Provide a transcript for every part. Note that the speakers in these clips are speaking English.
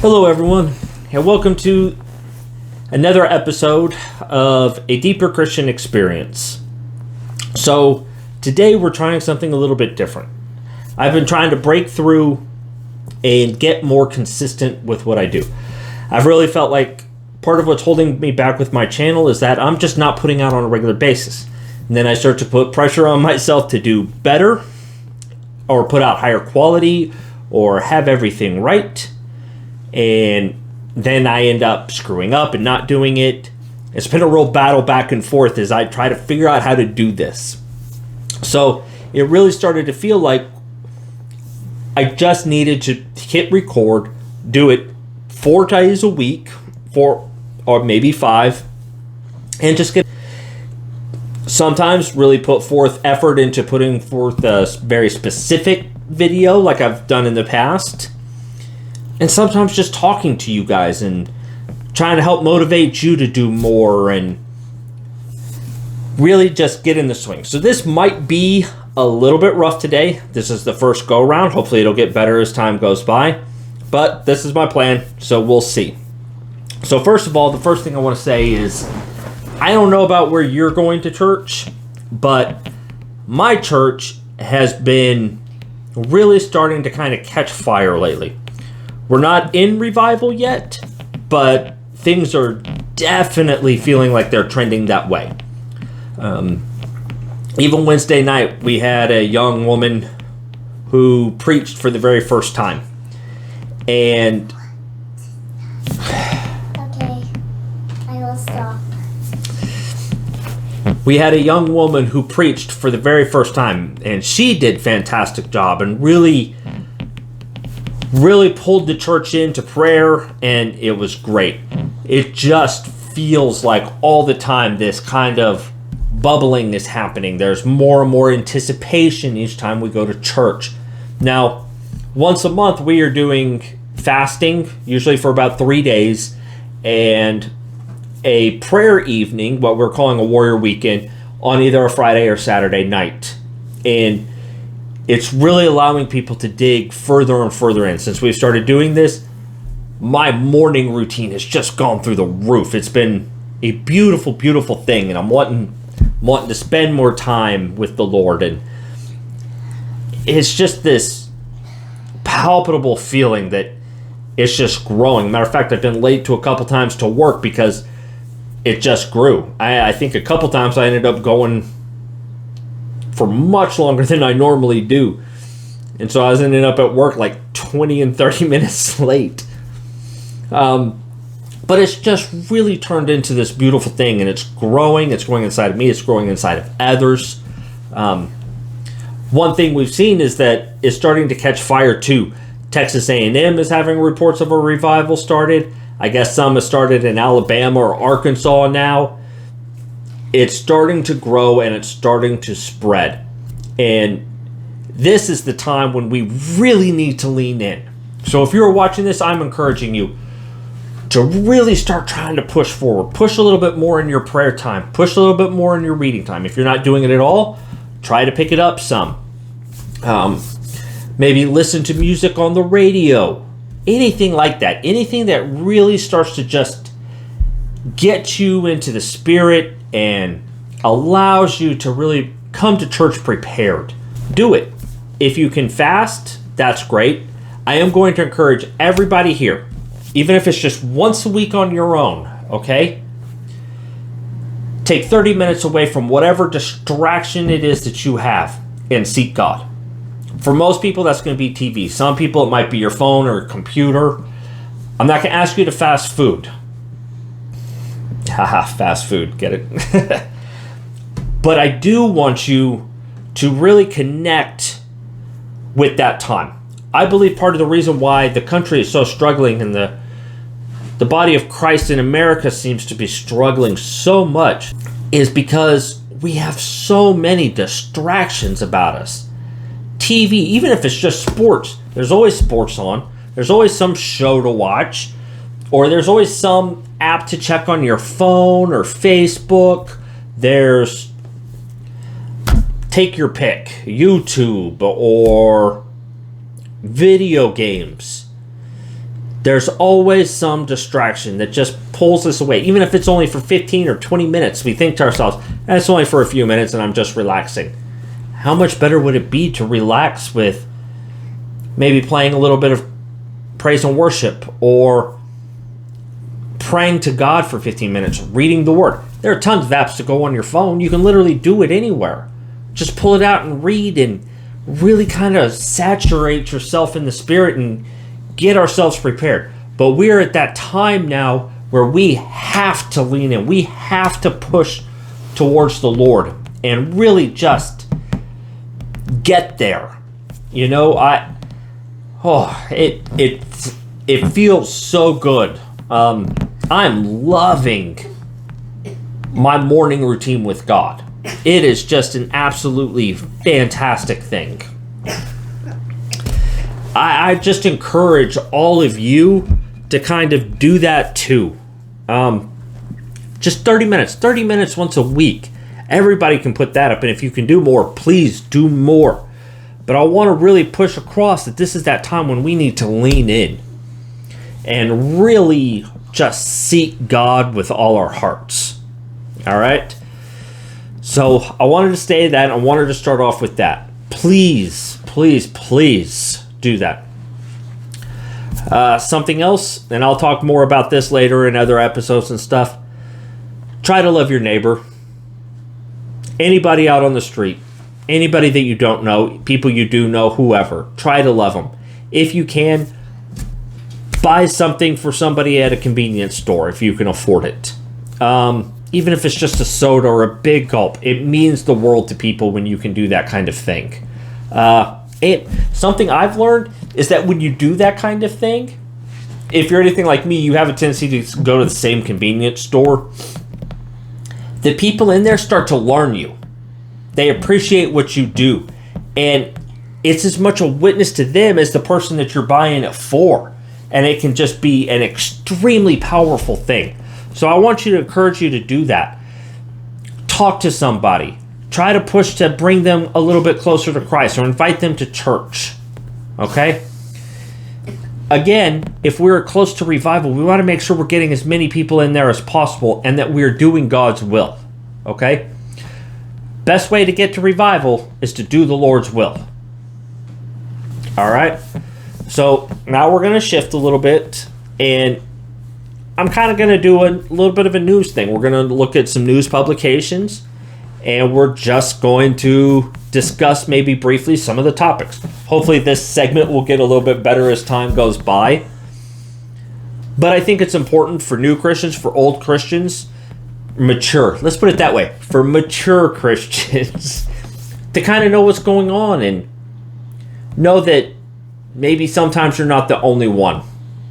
Hello, everyone, and welcome to another episode of A Deeper Christian Experience. So, today we're trying something a little bit different. I've been trying to break through and get more consistent with what I do. I've really felt like part of what's holding me back with my channel is that I'm just not putting out on a regular basis. And then I start to put pressure on myself to do better, or put out higher quality, or have everything right. And then I end up screwing up and not doing it. It's been a real battle back and forth as I try to figure out how to do this. So it really started to feel like I just needed to hit record, do it 4 days a week, 4 or maybe 5, and just get sometimes really put forth effort into putting forth a very specific video like I've done in the past. And sometimes just talking to you guys and trying to help motivate you to do more and really just get in the swing. So this might be a little bit rough today. This is the first go around. Hopefully it'll get better as time goes by. But this is my plan, so we'll see. So first of all, the first thing I want to say is I don't know about where you're going to church, but my church has been really starting to kind of catch fire lately. We're not in revival yet, but things are definitely feeling like they're trending that way. Even Wednesday night, we had a young woman who preached for the very first time. And okay, I will stop. We had a young woman who preached for the very first time, and she did a fantastic job and really pulled the church into prayer, and it was great. It just feels like all the time this kind of bubbling is happening. There's more and more anticipation each time we go to church. Now, once a month we are doing fasting, usually for about 3 days, and a prayer evening, what we're calling a warrior weekend, on either a Friday or Saturday night. And it's really allowing people to dig further and further in. Since we've started doing this, my morning routine has just gone through the roof. It's been a beautiful, beautiful thing, and I'm wanting to spend more time with the Lord. And it's just this palpable feeling that it's just growing. Matter of fact, I've been late to a couple times to work because it just grew. I think a couple times I ended up going for much longer than I normally do. And so I was ending up at work like 20 and 30 minutes late. But it's just really turned into this beautiful thing, and it's growing. It's growing inside of me. It's growing inside of others. One thing we've seen is that it's starting to catch fire too. Texas A&M is having reports of a revival started. I guess some have started in Alabama or Arkansas now. It's starting to grow and it's starting to spread. And this is the time when we really need to lean in. So if you're watching this, I'm encouraging you to really start trying to push forward. Push a little bit more in your prayer time. Push a little bit more in your reading time. If you're not doing it at all, try to pick it up some. Maybe listen to music on the radio. Anything like that. Anything that really starts to just get you into the spirit and allows you to really come to church prepared. Do it. If you can fast, that's great. I am going to encourage everybody here, even if it's just once a week on your own, okay? Take 30 minutes away from whatever distraction it is that you have and seek God. For most people, that's going to be TV. Some people, it might be your phone or computer. I'm not going to ask you to fast food. Haha, fast food, get it? But I do want you to really connect with that time. I believe part of the reason why the country is so struggling and the body of Christ in America seems to be struggling so much is because we have so many distractions about us. TV, even if it's just sports, there's always sports on. There's always some show to watch. Or there's always some app to check on your phone or Facebook. There's, take your pick, YouTube or video games. there's always some distraction that just pulls us away. Even if it's only for 15 or 20 minutes, we think to ourselves, it's only for a few minutes and I'm just relaxing. How much better would it be to relax with maybe playing a little bit of praise and worship, or praying to God for 15 minutes, reading the Word? There are tons of apps to go on your phone. You can literally do it anywhere. Just pull it out and read and really kind of saturate yourself in the Spirit and get ourselves prepared. But we're at that time now where we have to lean in. We have to push towards the Lord and really just get there. You know, it feels so good. I'm loving my morning routine with God. It is just an absolutely fantastic thing. I just encourage all of you to kind of do that too. Just 30 minutes once a week. Everybody can put that up, and if you can do more, please do more. But I want to really push across that this is that time when we need to lean in and really just seek God with all our hearts. All right? So I wanted to say that. I wanted to start off with that. Please, please, please do that. Something else, and I'll talk more about this later in other episodes and stuff. Try to love your neighbor. Anybody out on the street. Anybody that you don't know. People you do know. Whoever. Try to love them. If you can, buy something for somebody at a convenience store if you can afford it. Even if it's just a soda or a big gulp, it means the world to people when you can do that kind of thing. Something I've learned is that when you do that kind of thing, if you're anything like me, you have a tendency to go to the same convenience store. The people in there start to learn you. They appreciate what you do. And it's as much a witness to them as the person that you're buying it for. And it can just be an extremely powerful thing. So I want you to encourage you to do that. Talk to somebody. Try to push to bring them a little bit closer to Christ, or invite them to church. Okay? Again, if we're close to revival, we want to make sure we're getting as many people in there as possible and that we're doing God's will. Okay? Best way to get to revival is to do the Lord's will. All right? So now we're going to shift a little bit, and I'm kind of going to do a little bit of a news thing. We're going to look at some news publications, and we're just going to discuss maybe briefly some of the topics. Hopefully this segment will get a little bit better as time goes by. But I think it's important for new Christians, for old Christians, mature. Let's put it that way. For mature Christians to kind of know what's going on and know that maybe sometimes you're not the only one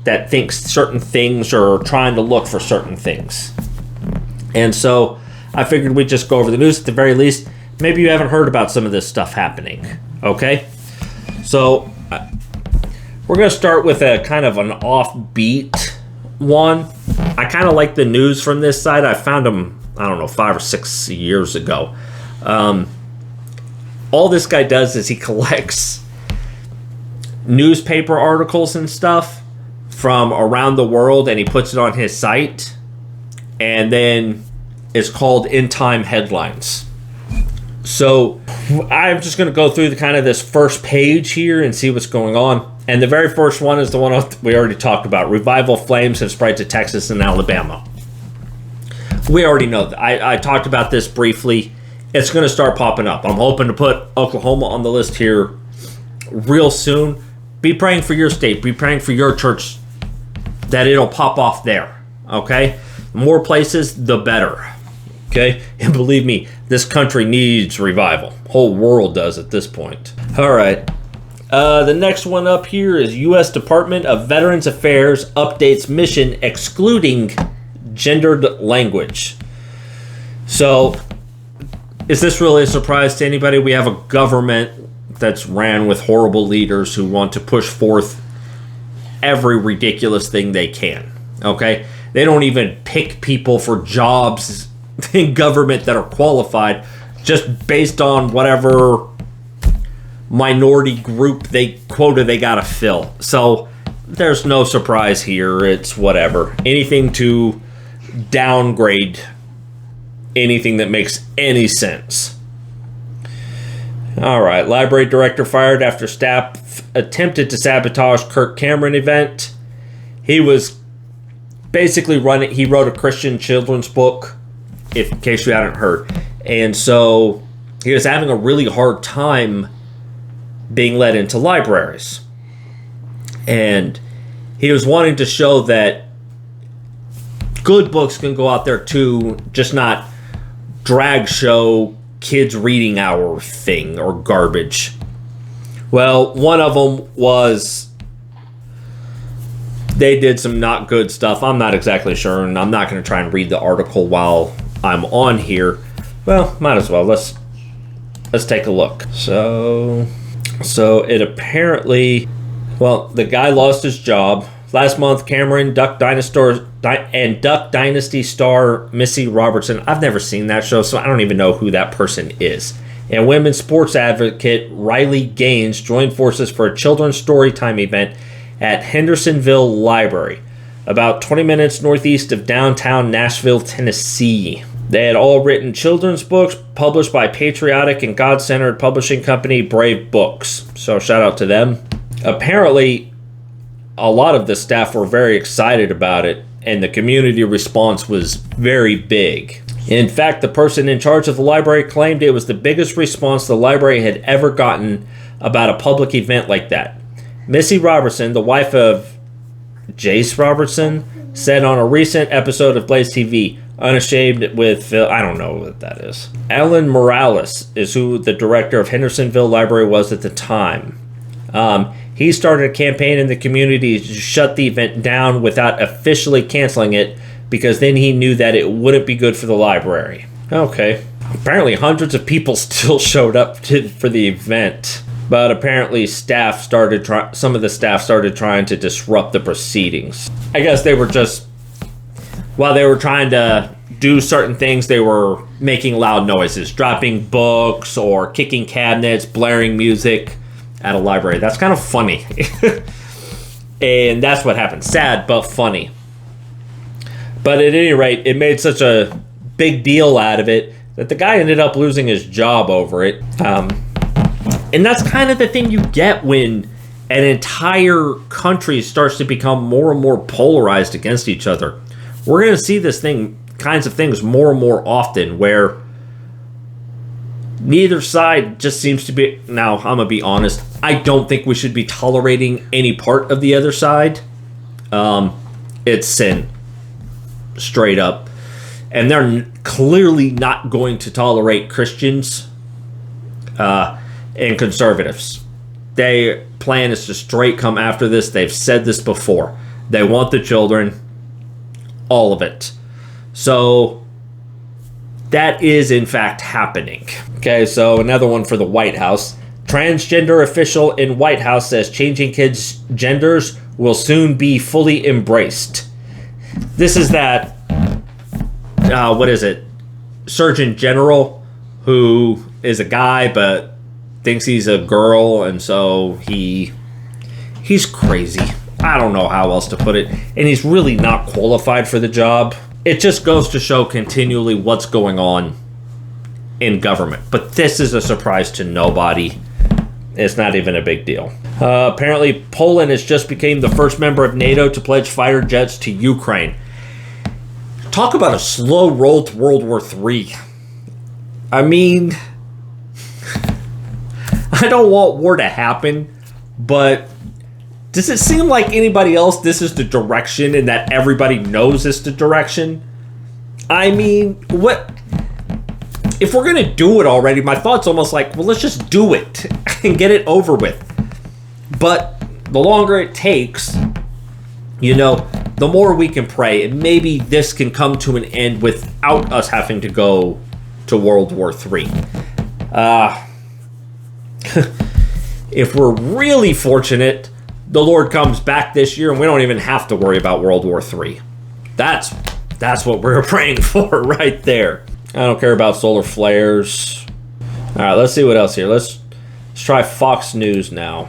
that thinks certain things or trying to look for certain things. And so I figured we'd just go over the news at the very least. Maybe you haven't heard about some of this stuff happening. Okay? So we're going to start with a kind of an offbeat one. I kind of like the news from this side. I found them, 5 or 6 years ago. All this guy does is he collects newspaper articles and stuff from around the world, and he puts it on his site, and then it's called End Time Headlines. So I'm just going to go through this first page here and see what's going on. And the very first one is the one we already talked about. Revival flames have spread to Texas and Alabama. We already know that. I talked about this briefly. It's going to start popping up. I'm hoping to put Oklahoma on the list here real soon. Be praying for your state. Be praying for your church that it'll pop off there. Okay? The more places, the better. Okay? And believe me, this country needs revival. Whole world does at this point. All right. The next one up here is U.S. Department of Veterans Affairs updates mission excluding gendered language. So, is this really a surprise to anybody? We have a government that's ran with horrible leaders who want to push forth every ridiculous thing they can. Okay? They don't even pick people for jobs in government that are qualified just based on whatever minority group quota they gotta fill. So there's no surprise here. It's whatever. Anything to downgrade anything that makes any sense. All right, library director fired after staff attempted to sabotage Kirk Cameron event. He was basically he wrote a Christian children's book, in case you hadn't heard. And so he was having a really hard time being let into libraries. And he was wanting to show that good books can go out there too, just not drag show kids reading hour thing or garbage. Well, one of them was they did some not good stuff. I'm not exactly sure, and I'm not going to try and read the article while I'm on here. Well, might as well. Let's take a look. So it apparently, well, the guy lost his job. Last month, Cameron, Duck Dynasty star Missy Robertson. I've never seen that show, so I don't even know who that person is. And women's sports advocate Riley Gaines joined forces for a children's storytime event at Hendersonville Library, about 20 minutes northeast of downtown Nashville, Tennessee. They had all written children's books published by patriotic and God-centered publishing company Brave Books. So shout out to them. Apparently, a lot of the staff were very excited about it, and the community response was very big. In fact, the person in charge of the library claimed it was the biggest response the library had ever gotten about a public event like that. Missy Robertson, the wife of Jace Robertson, said on a recent episode of Blaze TV, Unashamed with Phil, I don't know what that is. Alan Morales is who the director of Hendersonville Library was at the time. He started a campaign in the community to shut the event down without officially canceling it, because then he knew that it wouldn't be good for the library. Okay. Apparently hundreds of people still showed up for the event, but apparently some of the staff started trying to disrupt the proceedings. I guess they were just, while they were trying to do certain things, they were making loud noises, dropping books or kicking cabinets, blaring music at a library. That's kind of funny. And that's what happened. Sad, but funny. But at any rate, it made such a big deal out of it that the guy ended up losing his job over it. And that's kind of the thing you get when an entire country starts to become more and more polarized against each other. We're going to see kinds of things more and more often, where neither side just seems to be... Now, I'm going to be honest. I don't think we should be tolerating any part of the other side. It's sin. Straight up. And they're clearly not going to tolerate Christians and conservatives. Their plan is to straight come after this. They've said this before. They want the children. All of it. So that is in fact happening. Okay, so another one for the White House. Transgender official in White House says changing kids' genders will soon be fully embraced. This is that, Surgeon General, who is a guy but thinks he's a girl, and so he's crazy. I don't know how else to put it. And he's really not qualified for the job. It just goes to show continually what's going on in government. But this is a surprise to nobody. It's not even a big deal. Apparently, Poland has just became the first member of NATO to pledge fighter jets to Ukraine. Talk about a slow roll to World War III. I mean, I don't want war to happen, but does it seem like anybody else this is the direction and that everybody knows it's the direction? I mean, what? If we're going to do it already, my thought's almost like, well, let's just do it and get it over with. But the longer it takes, the more we can pray, and maybe this can come to an end without us having to go to World War III. If we're really fortunate, the Lord comes back this year and we don't even have to worry about World War III. That's what we're praying for right there. I don't care about solar flares. All right, let's see what else here. Let's try Fox News now.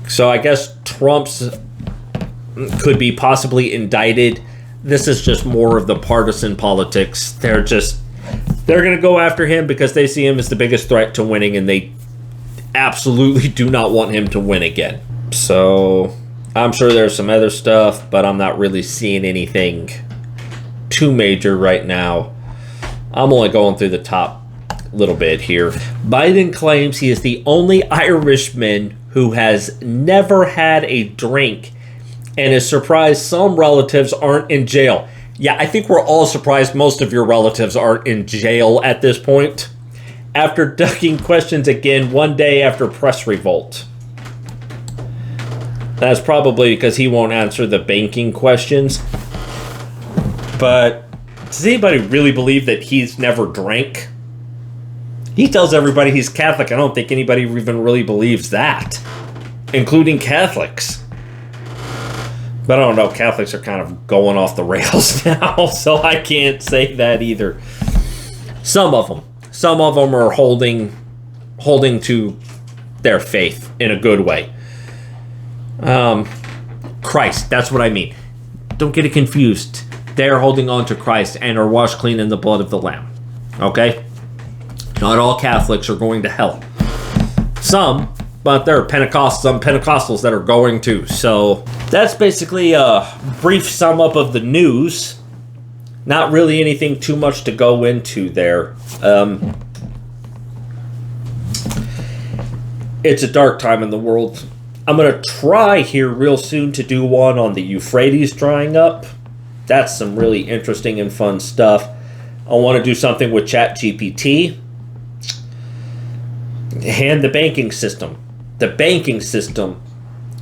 So I guess Trump's could be possibly indicted. This is just more of the partisan politics. They're going to go after him because they see him as the biggest threat to winning, and they absolutely do not want him to win again. So I'm sure there's some other stuff, but I'm not really seeing anything too major right now. I'm only going through the top little bit here. Biden claims he is the only Irishman who has never had a drink and is surprised some relatives aren't in jail. Yeah, I think we're all surprised most of your relatives aren't in jail at this point. After ducking questions again one day after press revolt. That's probably because he won't answer the banking questions. But does anybody really believe that he's never drank? He tells everybody he's Catholic. I don't think anybody even really believes that, including Catholics. But I don't know, Catholics are kind of going off the rails now, so I can't say that either. Some of them are holding to their faith in a good way. Christ, that's what I mean. Don't get it confused. They're holding on to Christ and are washed clean in the blood of the Lamb. Okay? Not all Catholics are going to hell. Some, but there are some Pentecostals that are going to. So that's basically a brief sum up of the news. Not really anything too much to go into there. It's a dark time in the world. I'm going to try here real soon to do one on the Euphrates drying up. That's some really interesting and fun stuff. I want to do something with ChatGPT. And the banking system. The banking system,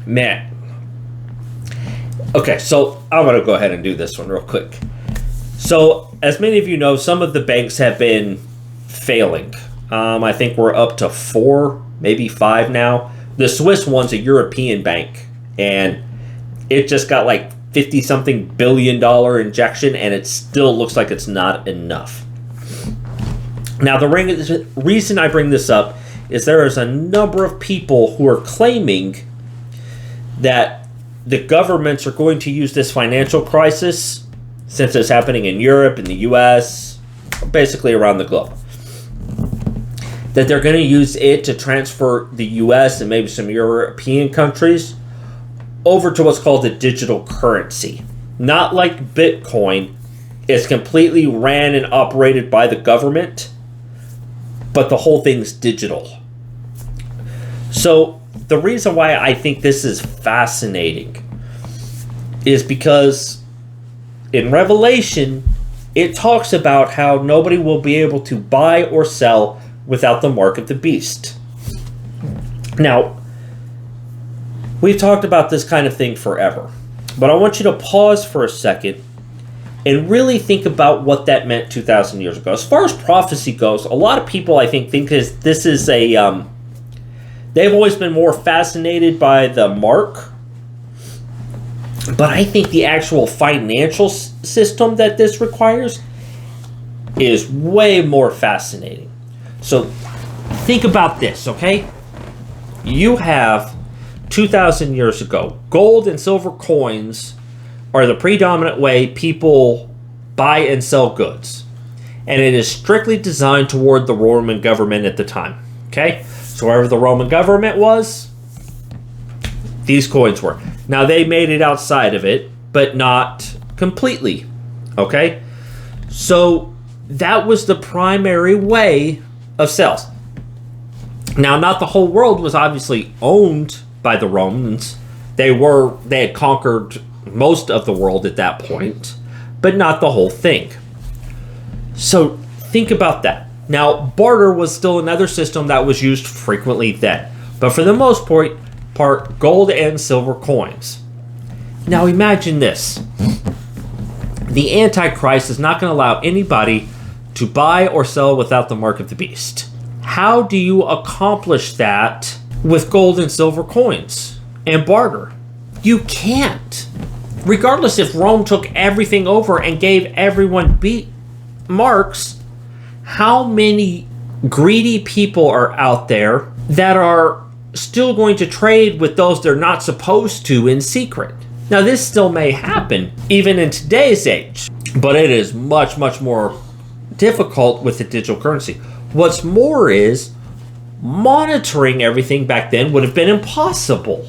man. Okay, so I'm going to go ahead and do this one real quick. So, as many of you know, some of the banks have been failing. I think we're up to 4, maybe 5 now. The Swiss one's a European bank, and it just got like $50-something billion injection, and it still looks like it's not enough. Now, the reason I bring this up is there is a number of people who are claiming that the governments are going to use this financial crisis, since it's happening in Europe, in the US, basically around the globe, that they're going to use it to transfer the US and maybe some European countries over to what's called a digital currency. Not like Bitcoin. It's completely ran and operated by the government, but the whole thing's digital. So the reason why I think this is fascinating is because in Revelation, it talks about how nobody will be able to buy or sell without the mark of the beast. Now, we've talked about this kind of thing forever, but I want you to pause for a second and really think about what that meant 2,000 years ago. As far as prophecy goes, a lot of people, I think this is a... they've always been more fascinated by the mark, but I think the actual financial system that this requires is way more fascinating. So think about this, okay? You have 2,000 years ago, gold and silver coins are the predominant way people buy and sell goods. And it is strictly designed toward the Roman government at the time, okay? So wherever the Roman government was, these coins were. Now they made it outside of it, but not completely, okay? So that was the primary way of sales. Now, not the whole world was obviously owned by the Romans. They had conquered most of the world at that point, but not the whole thing. So think about that. Now, barter was still another system that was used frequently then, but for the most part, gold and silver coins. Now imagine this. The Antichrist is not going to allow anybody to buy or sell without the mark of the beast. How do you accomplish that with gold and silver coins and barter? You can't. Regardless if Rome took everything over and gave everyone marks, how many greedy people are out there that are still going to trade with those they're not supposed to in secret. Now, this still may happen even in today's age, but it is much, much more difficult with the digital currency. What's more is monitoring everything back then would have been impossible.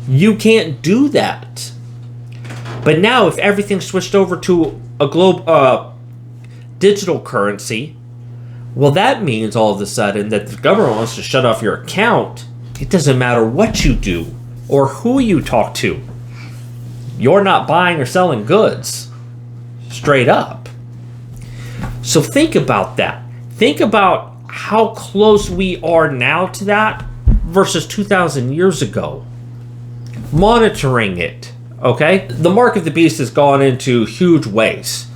You can't do that. But now, if everything switched over to a digital currency, well, that means all of a sudden that the government wants to shut off your account. It doesn't matter what you do or who you talk to. You're not buying or selling goods. Straight up. So think about that. Think about how close we are now to that versus 2,000 years ago. Monitoring it, okay? The mark of the beast has gone into huge ways.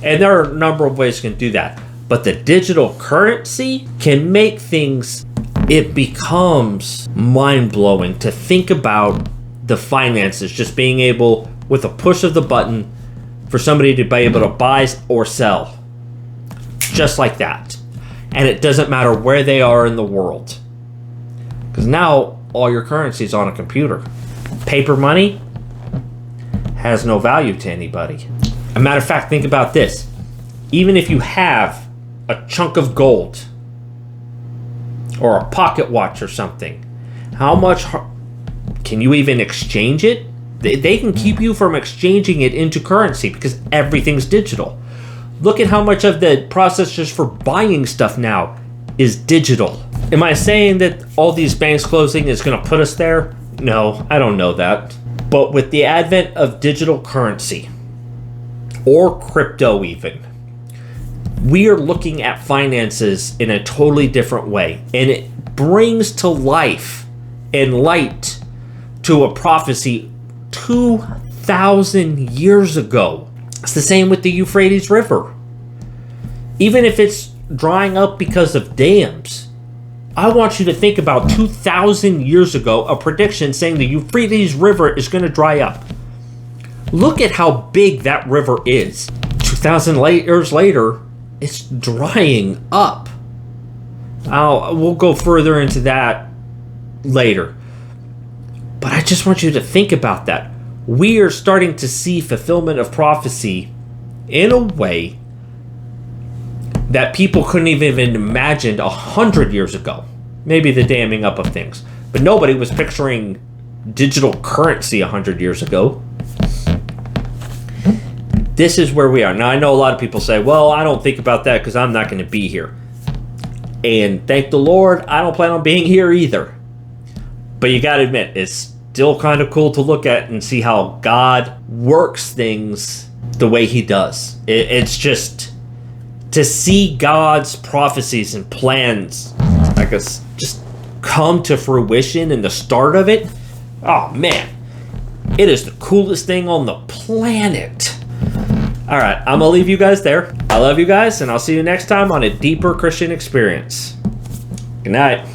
And there are a number of ways you can do that. But the digital currency can make things, it becomes mind-blowing to think about the finances, just being able, with a push of the button, for somebody to be able to buy or sell. Just like that. And it doesn't matter where they are in the world. Because now, all your currency is on a computer. Paper money has no value to anybody. As a matter of fact, think about this. Even if you have a chunk of gold or a pocket watch or something, how much can you even exchange it? They can keep you from exchanging it into currency because everything's digital. Look at how much of the process just for buying stuff now is digital. Am I saying that all these banks closing is going to put us there? No, I don't know that. But with the advent of digital currency, or crypto even, we are looking at finances in a totally different way. And it brings to life and light to a prophecy 2,000 years ago. It's the same with the Euphrates River. Even if it's drying up because of dams, I want you to think about 2,000 years ago, a prediction saying the Euphrates River is going to dry up. Look at how big that river is. 2,000 years later, it's drying up. We'll go further into that later. But I just want you to think about that. We are starting to see fulfillment of prophecy in a way that people couldn't even imagine 100 years ago. Maybe the damming up of things. But nobody was picturing digital currency 100 years ago. This is where we are. Now, I know a lot of people say, well, I don't think about that because I'm not going to be here. And thank the Lord, I don't plan on being here either. But you got to admit, it's still kind of cool to look at and see how God works things the way he does. It's just to see God's prophecies and plans, I guess, just come to fruition in the start of it. Oh, man. It is the coolest thing on the planet. All right, I'm going to leave you guys there. I love you guys, and I'll see you next time on A Deeper Christian Experience. Good night.